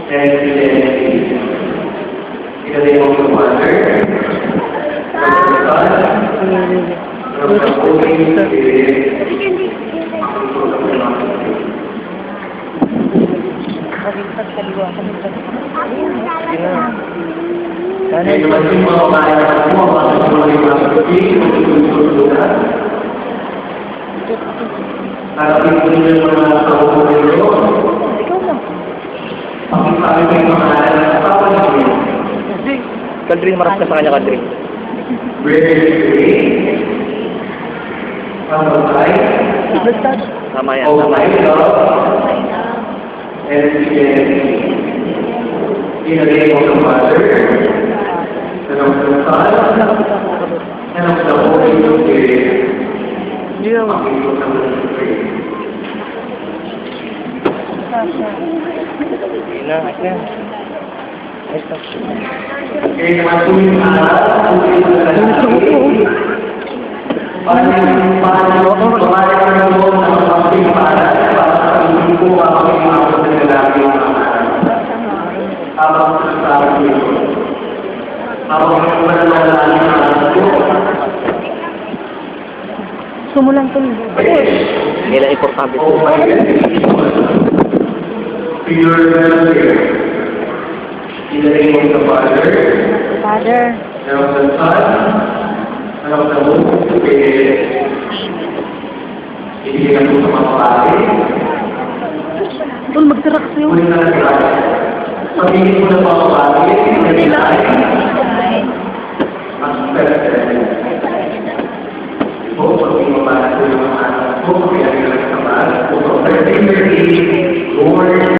and fidelity. In the name of the Father, and of the Son, and of the Holy Spirit. Baliktad kaliwa kami sa Kaya naman yung mga kaya mo, mga pagkakas harapin ko nyo yung mga tao nyo. ikaw lang. Pakisabi ko yung mga kapalit nyo. Kadri, marap ka sa kanya, Kadri. Very Pagkakay. Tama yan, Oh tama my yan. God. And in the name of the Father, and of the Son, and of the Holy Spirit. Hindi na. Hindi na, ayos na. Ayos na. Kaya naman po yung aral, Sumulang tuloy. Kailan importante ito. in the name of the Father, Father, and of the Son, and of the Holy Spirit. Ibigay ko sa mga pare. tol, magtarak sa'yo. Kunin na natin. Pagiging ko ng mga pare,